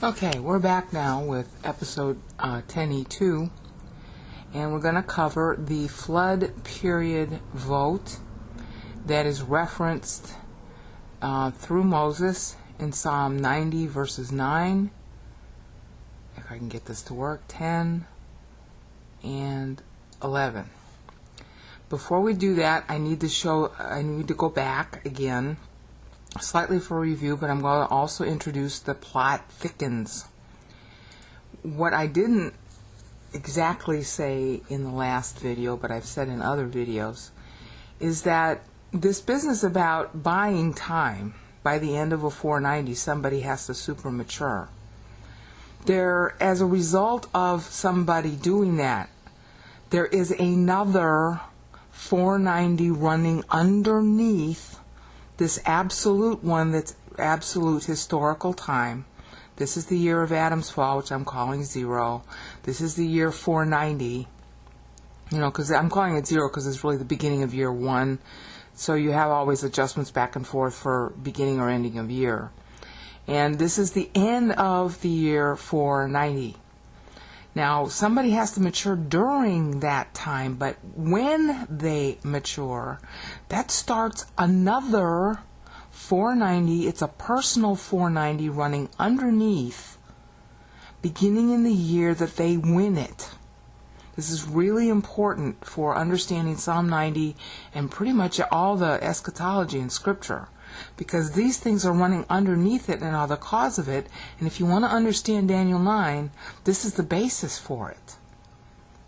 Okay, we're back now with episode 10e2, and we're going to cover the flood period vote that is referenced through Moses in Psalm 90 verses 9, if I can get this to work, 10 and 11. Before we do that, I need to go back again slightly for review, but I'm going to also introduce the plot thickens. What I didn't exactly say in the last video, but I've said in other videos, is that this business about buying time, by the end of a 490, somebody has to super mature. As a result of somebody doing that, there is another 490 running underneath this absolute one that's absolute historical time. This is the year of Adam's fall, which I'm calling 0. This is the year 490. Because I'm calling it 0 because it's really the beginning of year 1. So you have always adjustments back and forth for beginning or ending of year. And this is the end of the year 490. Now, somebody has to mature during that time, but when they mature, that starts another 490. It's a personal 490 running underneath, beginning in the year that they win it. This is really important for understanding Psalm 90 and pretty much all the eschatology in Scripture, because these things are running underneath it and are the cause of it. And if you want to understand Daniel 9, this is the basis for it,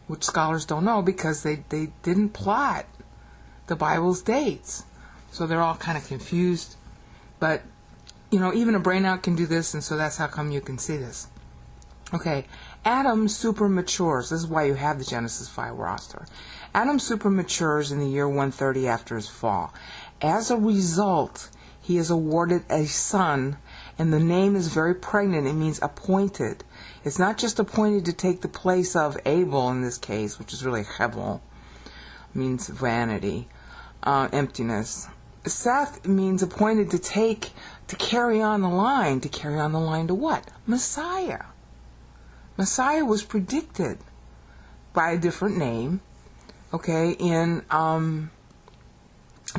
which scholars don't know because they didn't plot the Bible's dates. So they're all kind of confused. But, even a brainout can do this, and so that's how come you can see this. Okay, Adam super matures. This is why you have the Genesis 5 roster. Adam super matures in the year 130 after his fall. As a result, he is awarded a son, and the name is very pregnant. It means appointed. It's not just appointed to take the place of Abel in this case, which is really Hevel, means vanity, emptiness. Seth means appointed to carry on the line. To carry on the line to what? Messiah. Messiah was predicted by a different name, okay, in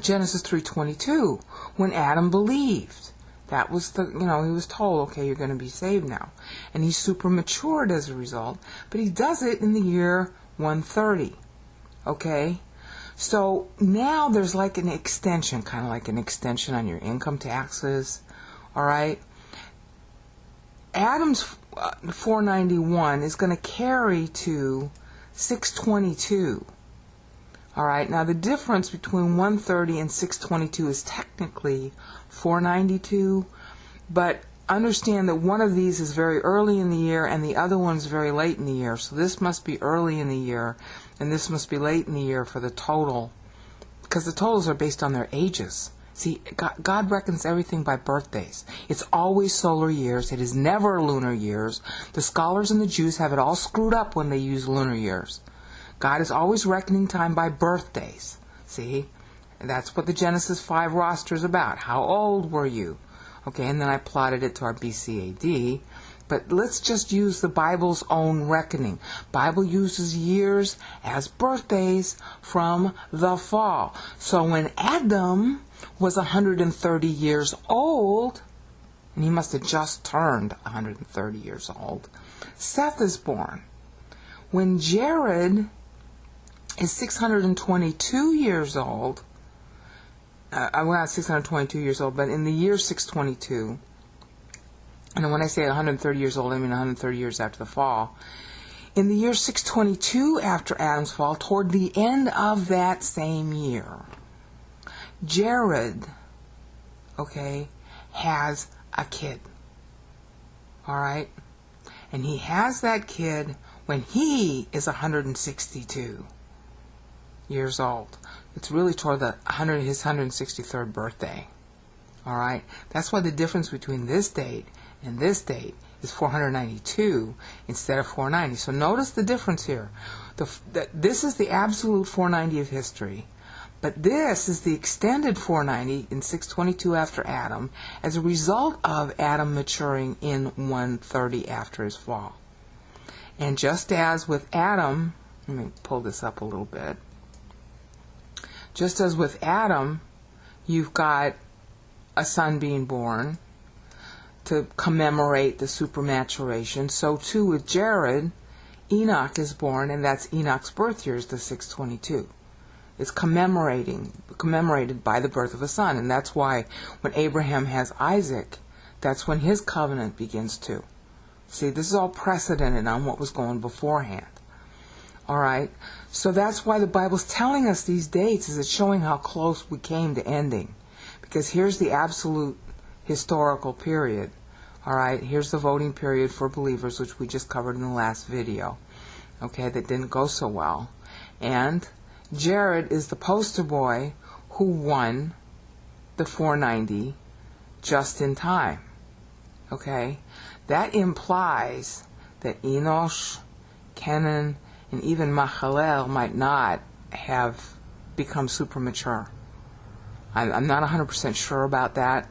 Genesis 3:22, when Adam believed. That was he was told, okay, you're going to be saved now. And he's super matured as a result, but he does it in the year 130, okay? So now there's like an extension, kind of like an extension on your income taxes, all right? Adam's 491 is going to carry to 622. All right, now the difference between 130 and 622 is technically 492, but understand that one of these is very early in the year and the other one is very late in the year. So this must be early in the year and this must be late in the year for the total, because the totals are based on their ages. See, God reckons everything by birthdays. It's always solar years. It is never lunar years. The scholars and the Jews have it all screwed up when they use lunar years. God is always reckoning time by birthdays. See? And that's what the Genesis 5 roster is about. How old were you? Okay, and then I plotted it to our BCAD. But let's just use the Bible's own reckoning. Bible uses years as birthdays from the fall. So when Adam was 130 years old, and he must have just turned 130 years old, Seth is born. When Jared is 622 years old, not 622 years old, but in the year 622, and when I say 130 years old, I mean 130 years after the fall. In the year 622 after Adam's fall, toward the end of that same year, Jared, okay, has a kid. All right? And he has that kid when he is 162 years old. It's really toward his 163rd birthday. All right? That's why the difference between this date and this date is 492 instead of 490. So notice the difference here. This is the absolute 490 of history. But this is the extended 490 in 622 after Adam as a result of Adam maturing in 130 after his fall. And just as with Adam, let me pull this up a little bit. Just as with Adam, you've got a son being born to commemorate the supermaturation, so too with Jared, Enoch is born, and that's Enoch's birth year is the 622. It's commemorated by the birth of a son, and that's why when Abraham has Isaac, that's when his covenant begins too. See, this is all precedented on what was going beforehand. All right, so that's why the Bible's telling us these dates, is it's showing how close we came to ending. Because here's the absolute historical period. All right, here's the voting period for believers, which we just covered in the last video. Okay, that didn't go so well. And Jared is the poster boy who won the 490 just in time. Okay, that implies that Enosh, Kenan, and even Mahalalel might not have become super mature. I'm not 100% sure about that,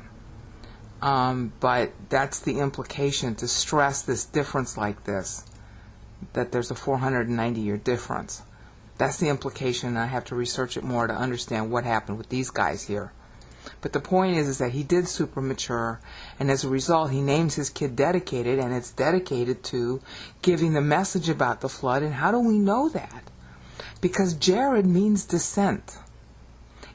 but that's the implication, to stress this difference like this, that there's a 490-year difference. That's the implication, and I have to research it more to understand what happened with these guys here. But the point is that he did super mature, and as a result, he names his kid Dedicated, and it's dedicated to giving the message about the flood. And how do we know that? Because Jared means descent.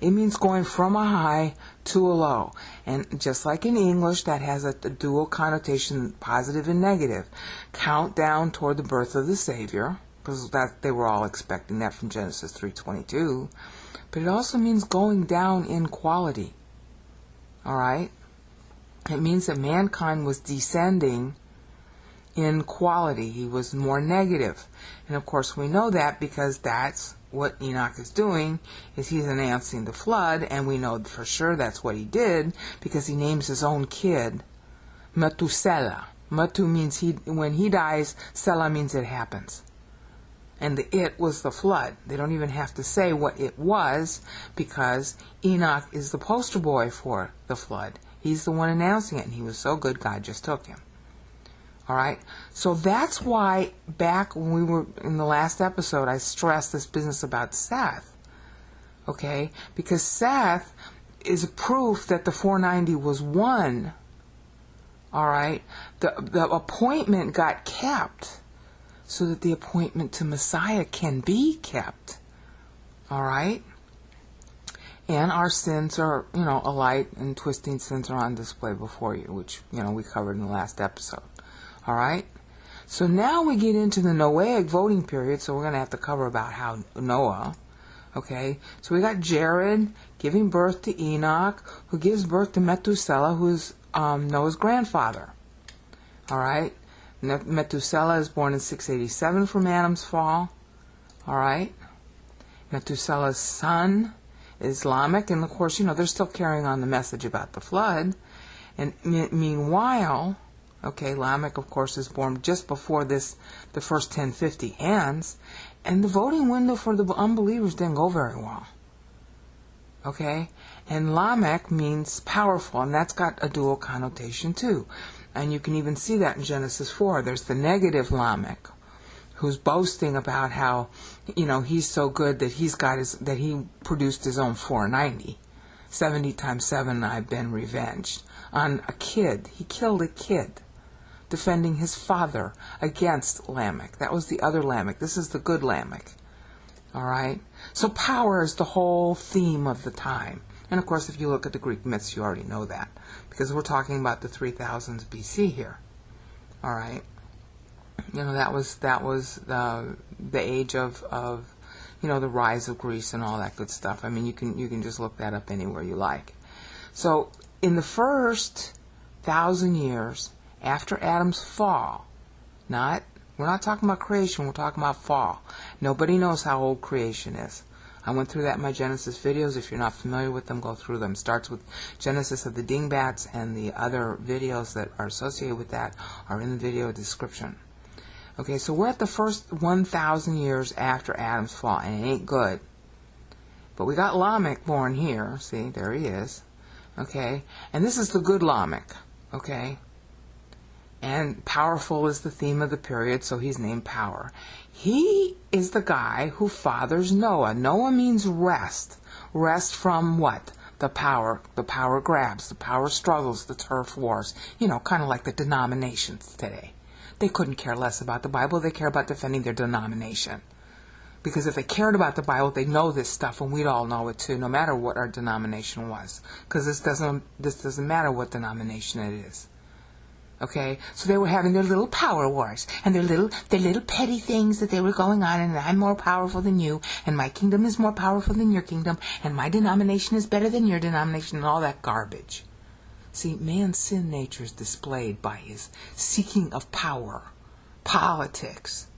It means going from a high to a low. And just like in English, that has a dual connotation, positive and negative. Count down toward the birth of the Savior, because that they were all expecting that from Genesis 3:22. But it also means going down in quality. All right? It means that mankind was descending in quality. He was more negative. And of course we know that because that's what Enoch is doing, is he's announcing the flood, and we know for sure that's what he did because he names his own kid Methuselah. Matu means when he dies, Selah means it happens. And the it was the flood. They don't even have to say what it was because Enoch is the poster boy for the flood. He's the one announcing it, and he was so good God just took him. All right, so that's why back when we were in the last episode, I stressed this business about Seth. Okay, because Seth is a proof that the 490 was won. All right, the appointment got kept so that the appointment to Messiah can be kept. All right, and our sins are, a light and twisting sins are on display before you, which, we covered in the last episode. All right, so now we get into the Noahic voting period, so we're going to have to cover about how Noah, okay, so we got Jared giving birth to Enoch, who gives birth to Methuselah, who is Noah's grandfather. All right, Methuselah is born in 687 from Adam's fall. All right, Methuselah's son is Lamech, and of course, they're still carrying on the message about the flood. And meanwhile, okay, Lamech, of course, is born just before the first 1050 ends, and the voting window for the unbelievers didn't go very well. Okay, and Lamech means powerful, and that's got a dual connotation too. And you can even see that in Genesis 4. There's the negative Lamech, who's boasting about how, he's so good that he produced his own 490. 70 times 7, I've been revenged. On a kid. He killed a kid, defending his father against Lamech. That was the other Lamech. This is the good Lamech. All right? So power is the whole theme of the time. And of course, if you look at the Greek myths, you already know that, because we're talking about the 3000s BC here. All right? That was the age of the rise of Greece and all that good stuff. I mean, you can just look that up anywhere you like. So in the first 1,000 years after Adam's fall, we're not talking about creation, we're talking about fall. Nobody knows how old creation is. I went through that in my Genesis videos. If you're not familiar with them, go through them. It starts with Genesis of the dingbats, and the other videos that are associated with that are in the video description. Okay, so we're at the first 1,000 years after Adam's fall, and it ain't good. But we got Lamech born here. See, there he is. Okay, and this is the good Lamech. Okay, and powerful is the theme of the period, so he's named Power. He is the guy who fathers Noah. Noah means rest. Rest from what? The power grabs, the power struggles, the turf wars. You know, kind of like the denominations today. They couldn't care less about the Bible. They care about defending their denomination. Because if they cared about the Bible, they'd know this stuff, and we'd all know it too, no matter what our denomination was. Because this doesn't matter what denomination it is. Okay, so they were having their little power wars and their little petty things that they were going on, and I'm more powerful than you, and my kingdom is more powerful than your kingdom, and my denomination is better than your denomination, and all that garbage. See, man's sin nature is displayed by his seeking of power, politics.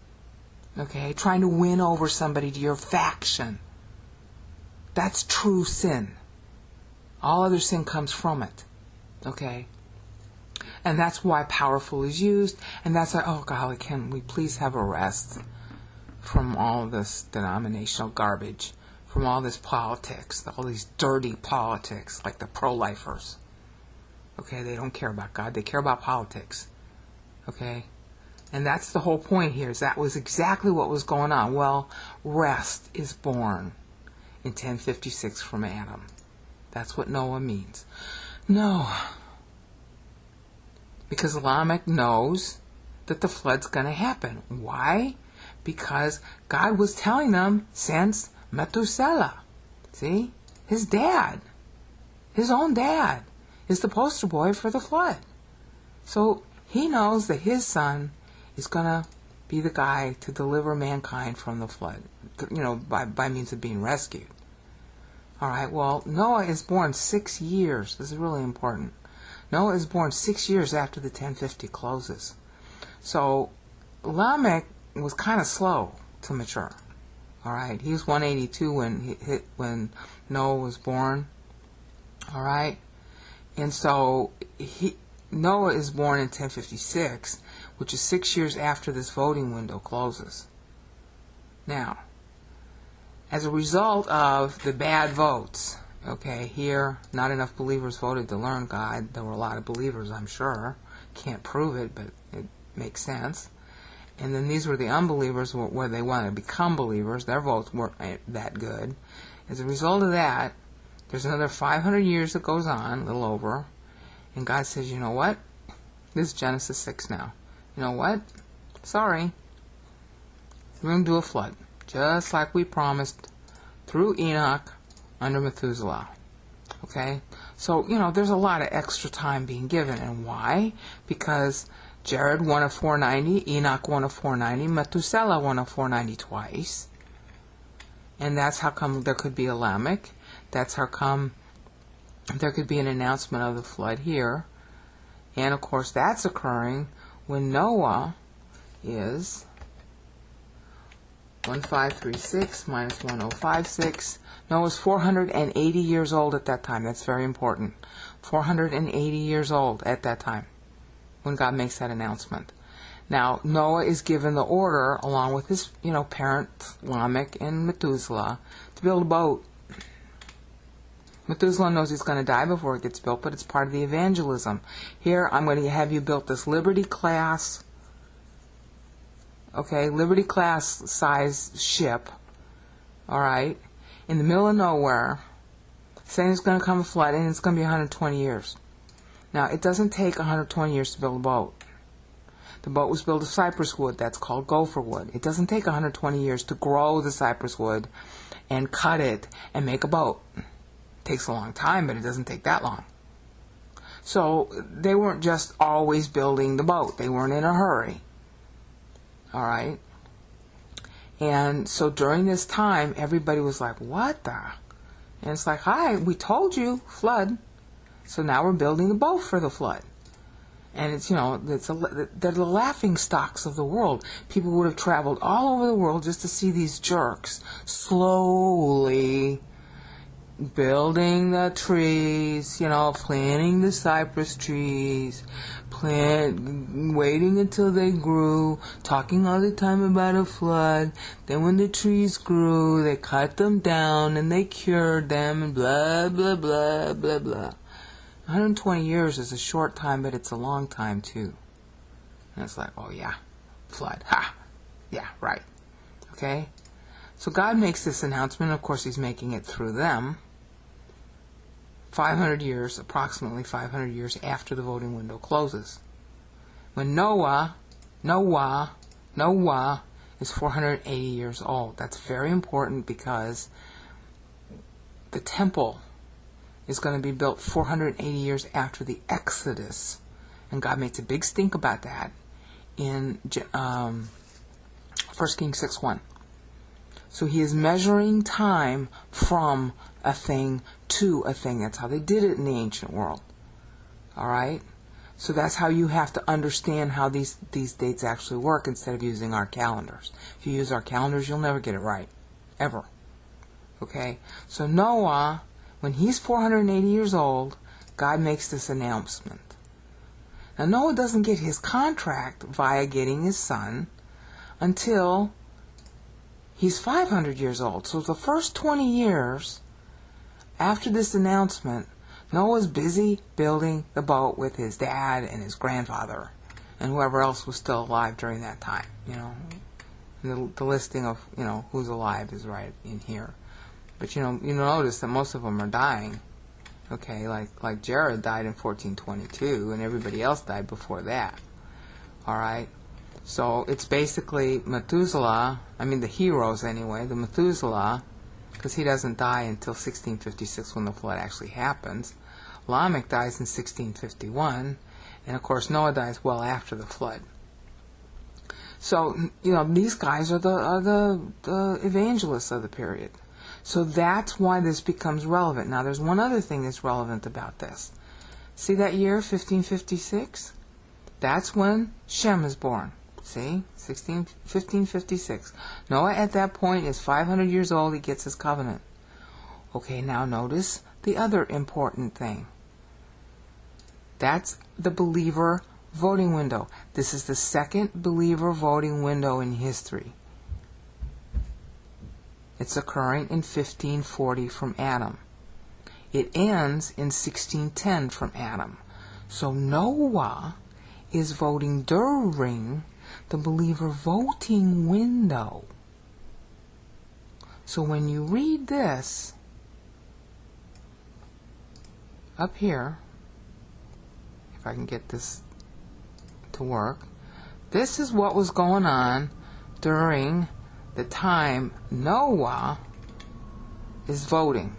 Okay, trying to win over somebody to your faction. That's true sin. All other sin comes from it. Okay? And that's why powerful is used, and that's why, oh golly, can we please have a rest from all this denominational garbage, from all this politics, all these dirty politics, like the pro-lifers. Okay, they don't care about God, they care about politics. Okay? And that's the whole point here, is that was exactly what was going on. Well, rest is born in 1056 from Adam. That's what Noah means. No. Because Lamech knows that the flood's going to happen. Why? Because God was telling them since Methuselah. See? His dad. His own dad is the poster boy for the flood. So he knows that his son is going to be the guy to deliver mankind from the flood, you know, by means of being rescued. All right, well, Noah is born 6 years. This is really important. Noah is born 6 years after the 1050 closes. So Lamech was kind of slow to mature. All right, he was 182 when Noah was born. All right, and so Noah is born in 1056, which is 6 years after this voting window closes. Now, as a result of the bad votes, okay, here, not enough believers voted to learn God. There were a lot of believers, I'm sure. Can't prove it, but it makes sense. And then these were the unbelievers where they wanted to become believers. Their votes weren't that good. As a result of that, there's another 500 years that goes on, a little over, and God says, you know what? This is Genesis 6 now. You know what? Sorry. We're going to do a flood. Just like we promised through Enoch under Methuselah. Okay? So, you know, there's a lot of extra time being given. And why? Because Jared won a 490, Enoch won a 490, Methuselah won a 490 twice. And that's how come there could be a Lamech. That's how come there could be an announcement of the flood here. And, of course, that's occurring when Noah is 1536 minus 1056. Noah's 480 years old at that time. That's very important. 480 years old at that time when God makes that announcement. Now, Noah is given the order, along with his, parent Lamech and Methuselah, to build a boat. Methuselah knows he's going to die before it gets built, but it's part of the evangelism. Here, I'm going to have you build this Liberty class, Liberty class size ship, all right, in the middle of nowhere, saying it's going to come a flood, and it's going to be 120 years. Now, it doesn't take 120 years to build a boat. The boat was built of cypress wood. That's called gopher wood. It doesn't take 120 years to grow the cypress wood and cut it and make a boat. It takes a long time, but it doesn't take that long. So they weren't just always building the boat. They weren't in a hurry. All right? And so during this time, everybody was like, what the? And it's like, hi, we told you, flood. So now we're building the boat for the flood. And it's, they're the laughing stocks of the world. People would have traveled all over the world just to see these jerks slowly building the trees, planting the cypress trees, waiting until they grew, talking all the time about a flood. Then when the trees grew, they cut them down and they cured them and blah, blah, blah, blah, blah. 120 years is a short time, but it's a long time too. And it's like, oh yeah, flood, ha, yeah, right, okay? So God makes this announcement. Of course, he's making it through them. 500 years, approximately 500 years after the voting window closes. When Noah is 480 years old. That's very important because the temple is going to be built 480 years after the Exodus. And God makes a big stink about that in 1 Kings 6:1. So he is measuring time from a thing to a thing. That's how they did it in the ancient world. All right? So that's how you have to understand how these dates actually work instead of using our calendars. If you use our calendars, you'll never get it right. Ever. Okay? So Noah, when he's 480 years old, God makes this announcement. Now Noah doesn't get his contract via getting his son until he's 500 years old. So the first 20 years after this announcement, Noah's busy building the boat with his dad and his grandfather and whoever else was still alive during that time. The listing of, who's alive is right in here. But you notice that most of them are dying. Okay, like Jared died in 1422 and everybody else died before that. All right? So it's basically Methuselah, the heroes anyway, the Methuselah, because he doesn't die until 1656 when the flood actually happens. Lamech dies in 1651, and of course Noah dies well after the flood. So, these guys are the evangelists of the period. So that's why this becomes relevant. Now there's one other thing that's relevant about this. See that year, 1556? That's when Shem is born. See? 1556. Noah at that point is 500 years old. He gets his covenant. Okay, now notice the other important thing. That's the believer voting window. This is the second believer voting window in history. It's occurring in 1540 from Adam. It ends in 1610 from Adam. So Noah is voting during the believer voting window. So when you read this up here, if I can get this to work, this is what was going on during the time Noah is voting.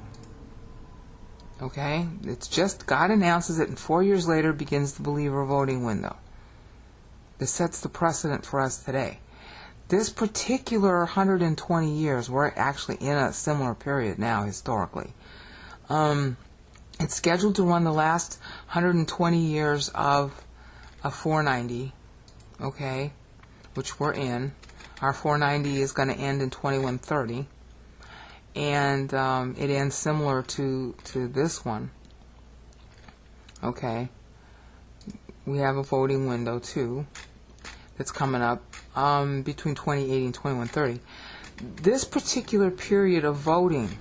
Okay? It's just God announces it, and 4 years later begins the believer voting window. This sets the precedent for us today. This particular 120 years, we're actually in a similar period now historically. It's scheduled to run the last 120 years of 490, okay, which we're in. Our 490 is going to end in 2130, and it ends similar to this one. Okay, we have a voting window too that's coming up between 2080 and 2130. This particular period of voting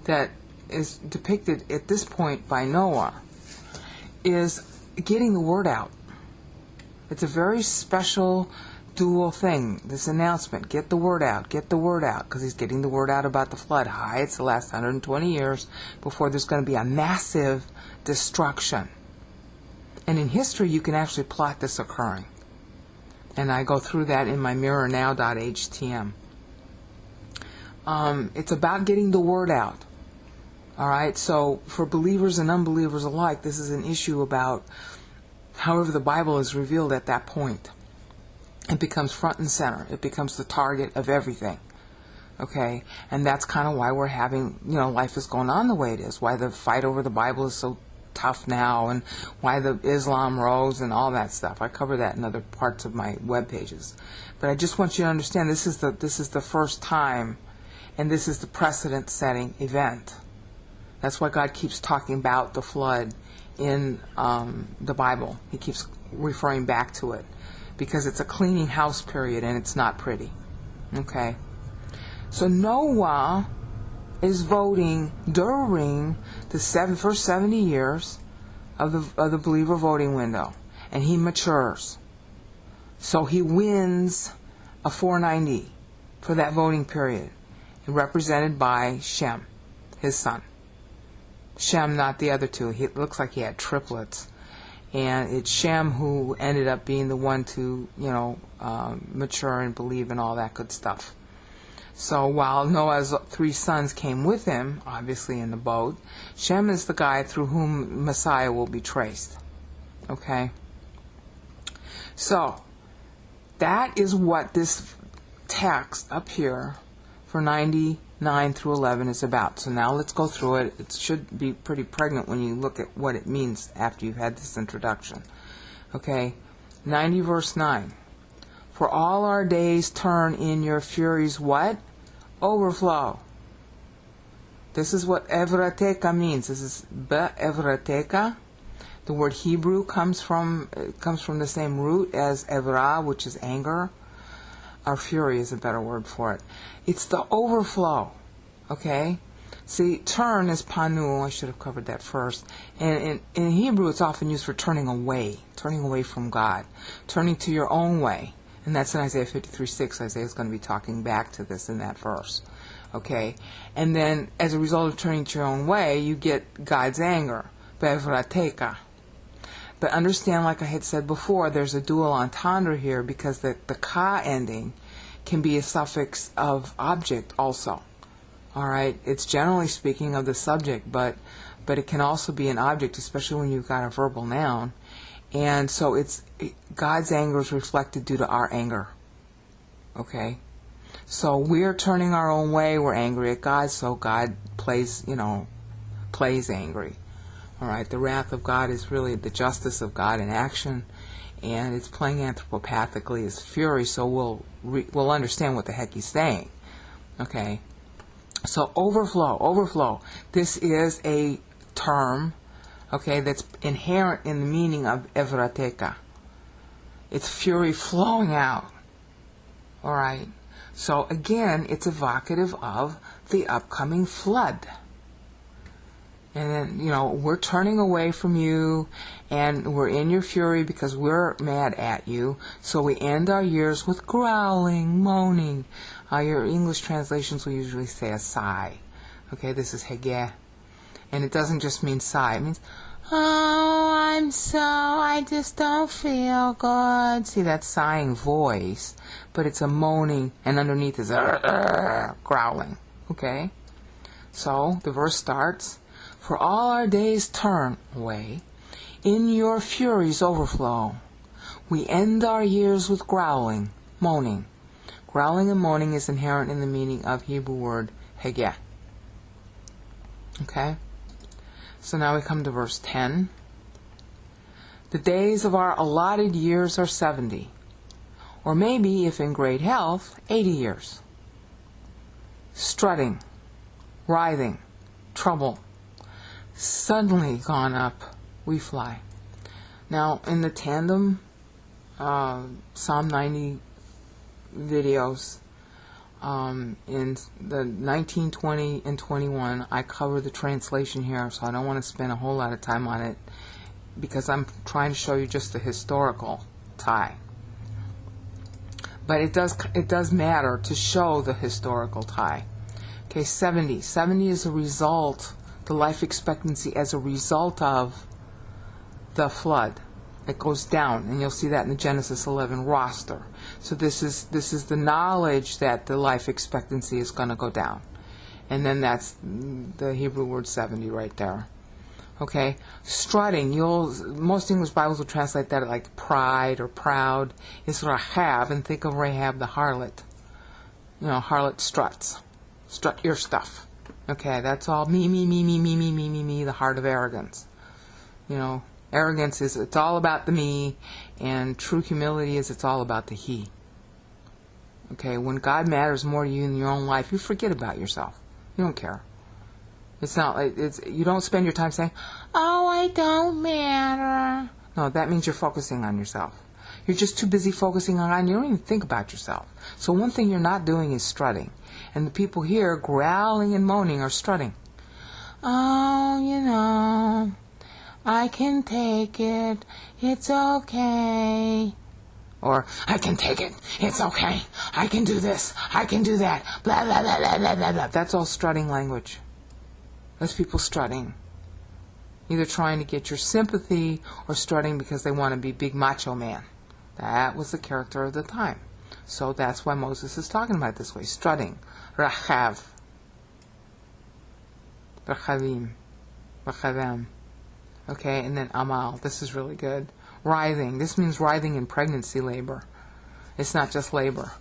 that is depicted at this point by Noah is getting the word out. It's a very special dual thing, this announcement. Get the word out, because he's getting the word out about the flood. Hi, it's the last 120 years before there's going to be a massive destruction. And in history, you can actually plot this occurring. And I go through that in my mirrornow.htm. It's about getting the word out. All right, so for believers and unbelievers alike, this is an issue about however the Bible is revealed at that point. It becomes front and center. It becomes the target of everything. Okay, and that's kind of why we're having, life is going on the way it is, why the fight over the Bible is so tough now, and why the Islam rose and all that stuff. I cover that in other parts of my web pages. But I just want you to understand this is the first time, And this is the precedent-setting event. That's why God keeps talking about the flood in the Bible. He keeps referring back to it because it's a cleaning house period and it's not pretty. Okay? So Noah is voting during the first 70 years of the believer voting window, and he matures. So he wins a 490 for that voting period, represented by Shem, his son. Shem, not the other two. It looks like he had triplets. And it's Shem who ended up being the one to, mature and believe and all that good stuff. So while Noah's 3 sons came with him, obviously in the boat, Shem is the guy through whom Messiah will be traced. Okay? So, that is what this text up here for 99 through 11 is about. So now let's go through it. It should be pretty pregnant when you look at what it means after you've had this introduction. Okay? 90 verse 9. For all our days turn in your furies what? Overflow. This is what evrateka means. This is evrateka. The word Hebrew comes from the same root as evra, which is anger. Or fury is a better word for it. It's the overflow. Okay? See, turn is panu. I should have covered that first. And in Hebrew, it's often used for turning away from God, turning to your own way. And that's in Isaiah 53:6. Isaiah is going to be talking back to this in that verse. Okay? And then, as a result of turning to your own way, you get God's anger. Bevrateka. But understand, like I had said before, there's a dual entendre here because the ka ending can be a suffix of object also. Alright? It's generally speaking of the subject, but it can also be an object, especially when you've got a verbal noun. And so God's anger is reflected due to our anger. Okay? So we're turning our own way, we're angry at God, so God plays angry. Alright, the wrath of God is really the justice of God in action, and it's playing anthropopathically as fury, so we'll understand what the heck he's saying. Okay? So overflow. This is a term, okay, that's inherent in the meaning of evrateka. It's fury flowing out. Alright? So again, it's evocative of the upcoming flood. And then, we're turning away from you, and we're in your fury because we're mad at you. So we end our years with growling, moaning. Your English translations will usually say a sigh. Okay, this is hege. And it doesn't just mean sigh. It means, I just don't feel good. See, that sighing voice, but it's a moaning, and underneath is a growling. Okay? So, the verse starts, for all our days turn away, in your furies overflow. We end our years with growling, moaning. Growling and moaning is inherent in the meaning of Hebrew word hege. Okay? So now we come to verse 10. The days of our allotted years are 70, or maybe, if in great health, 80 years. Strutting, writhing, trouble, suddenly gone up, we fly. Now, in the tandem Psalm 90 videos, in the 19, 20, and 21, I cover the translation here, so I don't want to spend a whole lot of time on it because I'm trying to show you just the historical tie. But it does matter to show the historical tie. Okay, 70. 70 is a result, the life expectancy as a result of the flood. It goes down, and you'll see that in the Genesis 11 roster. So this is the knowledge that the life expectancy is going to go down. And then that's the Hebrew word 70 right there. Okay, strutting. Most English Bibles will translate that like pride or proud. It's Rahab, and think of Rahab the harlot. Harlot struts. Strut your stuff. Okay, that's all me, the heart of arrogance. Arrogance is it's all about the me, and true humility is it's all about the he. Okay, when God matters more to you in your own life, you forget about yourself. You don't care. It's not like you don't spend your time saying, "Oh, I don't matter." No, that means you're focusing on yourself. You're just too busy focusing on God. You don't even think about yourself. So one thing you're not doing is strutting. And the people here growling and moaning are strutting. "Oh, I can take it. It's okay." Or, "I can take it. It's okay. I can do this. I can do that. Blah, blah, blah, blah, blah, blah, blah." That's all strutting language. That's people strutting. Either trying to get your sympathy or strutting because they want to be big macho man. That was the character of the time. So that's why Moses is talking about it this way. Strutting. Rachav. Rachavim. Rachavim. Okay, and then amal. This is really good. Writhing. This means writhing in pregnancy labor. It's not just labor.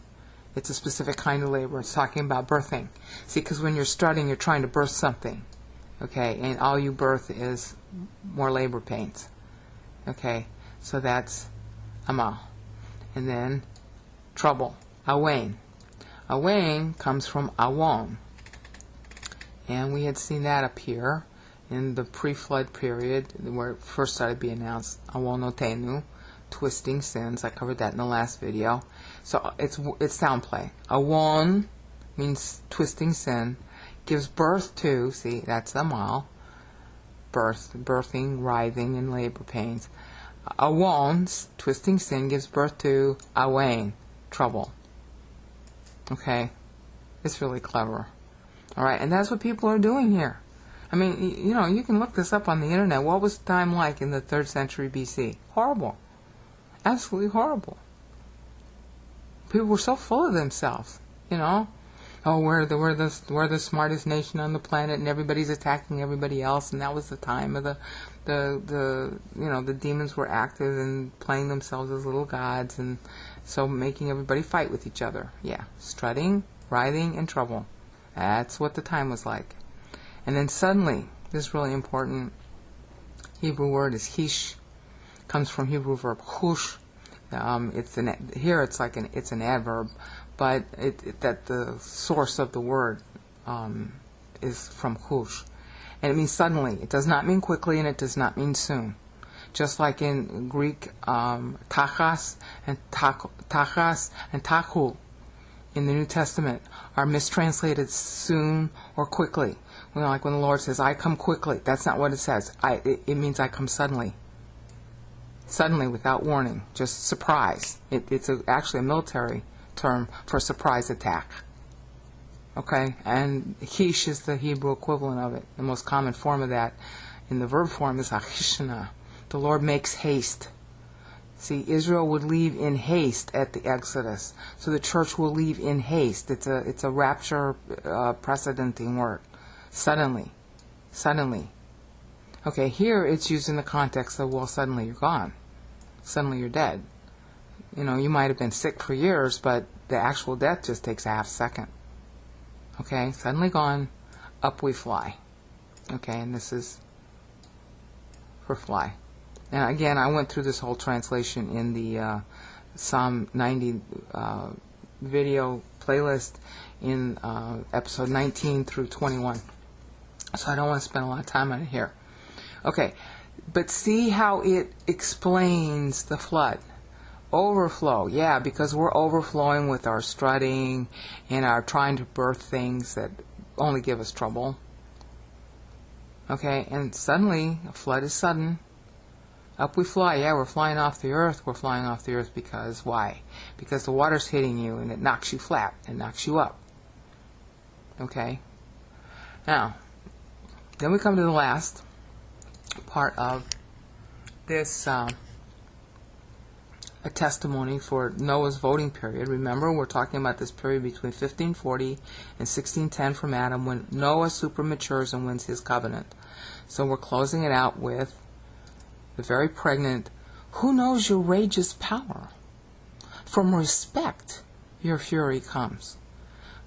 It's a specific kind of labor. It's talking about birthing. See, because when you're strutting, you're trying to birth something. Okay, and all you birth is more labor pains. Okay, so that's amal. And then trouble. Awain. Awain comes from awon. And we had seen that appear in the pre-flood period where it first started being announced. Awonotenu, twisting sins. I covered that in the last video. So it's sound play. Awon means twisting sin. Gives birth to, see, that's amal. Birthing, writhing, and labor pains. Awon, twisting sin, gives birth to awain, trouble. Okay? It's really clever. Alright, and that's what people are doing here. I mean, you can look this up on the internet. What was time like in the 3rd century BC? Horrible. Absolutely horrible. People were so full of themselves, Oh, we're the smartest nation on the planet, and everybody's attacking everybody else, and that was the time of the demons were active and playing themselves as little gods, and so making everybody fight with each other. Yeah, strutting, writhing, and trouble. That's what the time was like. And then suddenly, this is really important. Hebrew word is hish, comes from Hebrew verb hush. It's an adverb. But that the source of the word is from hush. And it means suddenly. It does not mean quickly, and it does not mean soon. Just like in Greek, tachas and tachul in the New Testament are mistranslated soon or quickly. Like when the Lord says, "I come quickly," that's not what it says. It means I come suddenly. Suddenly, without warning. Just surprise. It's actually a military term for a surprise attack. Okay? And hish is the Hebrew equivalent of it. The most common form of that in the verb form is achishna. The Lord makes haste. See, Israel would leave in haste at the Exodus. So the church will leave in haste. It's a rapture precedenting word. Suddenly. Suddenly. Okay, here it's used in the context of, well, suddenly you're gone. Suddenly you're dead. You might have been sick for years, but the actual death just takes a half second. Okay, suddenly gone, up we fly. Okay, and this is for fly. And again, I went through this whole translation in the Psalm 90 video playlist in episode 19 through 21. So I don't want to spend a lot of time on it here. Okay, but see how it explains the flood. Overflow, yeah, because we're overflowing with our strutting and our trying to birth things that only give us trouble. Okay, and suddenly, a flood is sudden. Up we fly. Yeah, we're flying off the earth. We're flying off the earth because, why? Because the water's hitting you and it knocks you flat. It knocks you up. Okay? Now, then we come to the last part of this a testimony for Noah's voting period. Remember, we're talking about this period between 1540 and 1610 from Adam, when Noah supermatures and wins his covenant. So we're closing it out with the very pregnant, "Who knows your rage's power? From respect your fury comes."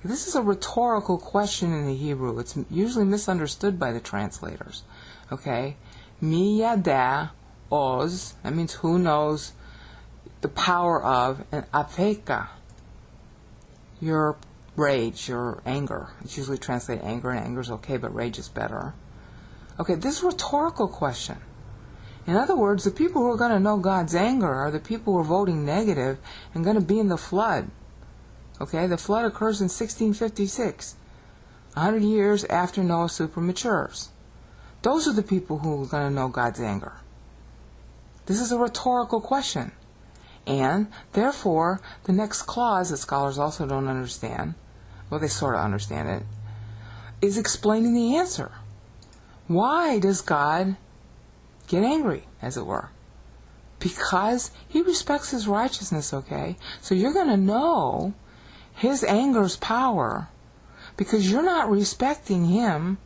This is a rhetorical question in the Hebrew. It's usually misunderstood by the translators. Okay? Mi yada oz, that means who knows the power of, and apeka. your rage, your anger. It's usually translated anger, and anger is okay, but rage is better. Okay, this is a rhetorical question. In other words, the people who are going to know God's anger are the people who are voting negative and going to be in the flood. Okay, the flood occurs in 1656, 100 years after Noah supermatures. Those are the people who are going to know God's anger. This is a rhetorical question. And, therefore, the next clause that scholars also don't understand, well, they sort of understand it, is explaining the answer. Why does God get angry, as it were? Because he respects his righteousness, okay? So you're going to know his anger's power because you're not respecting him,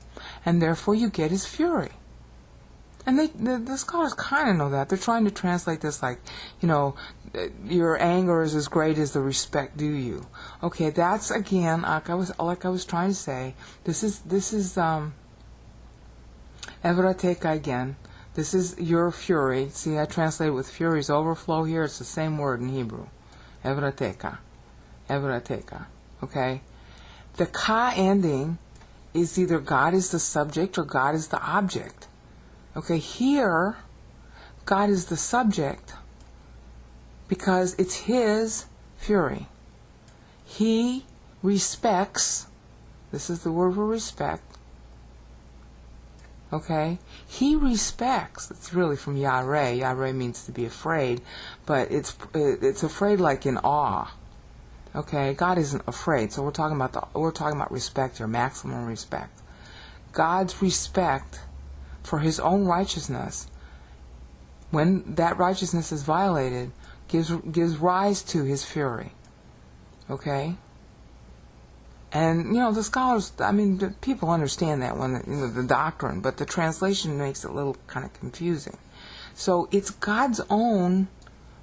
and therefore you get his fury. And the scholars kind of know that. They're trying to translate this like, your anger is as great as the respect due you. Okay, that's again, like I was trying to say, this is Evrateka again. This is your fury. See, I translated with fury's overflow here. It's the same word in Hebrew. Evrateka. Okay? The ka ending is either God is the subject or God is the object. Okay, here, God is the subject because it's his fury. He respects, this is the word for respect, okay? He respects, it's really from Yareh. Yareh means to be afraid, but it's afraid like in awe. Okay, God isn't afraid, so we're talking about respect here, maximum respect. God's respect for his own righteousness, when that righteousness is violated, gives rise to his fury. Okay? And, the scholars, the people understand that when the doctrine, but the translation makes it a little kind of confusing. So it's God's own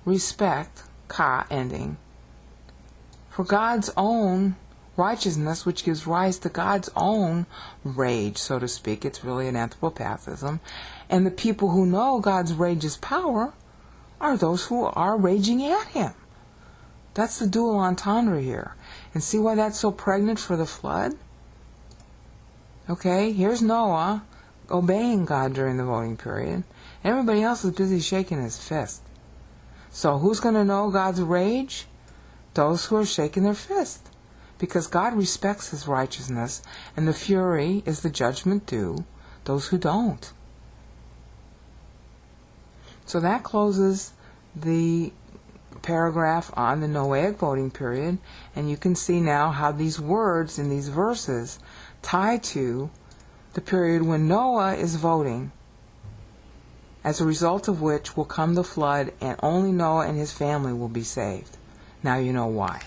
respect, ka ending, for God's own righteousness, which gives rise to God's own rage, so to speak. It's really an anthropopathism. And the people who know God's rage's power are those who are raging at him. That's the dual entendre here. And see why that's so pregnant for the flood? Okay, here's Noah obeying God during the voting period. Everybody else is busy shaking his fist. So who's going to know God's rage? Those who are shaking their fist. Because God respects his righteousness, and the fury is the judgment due those who don't. So that closes the paragraph on the Noahic voting period, and you can see now how these words in these verses tie to the period when Noah is voting, as a result of which will come the flood, and only Noah and his family will be saved. Now you know why.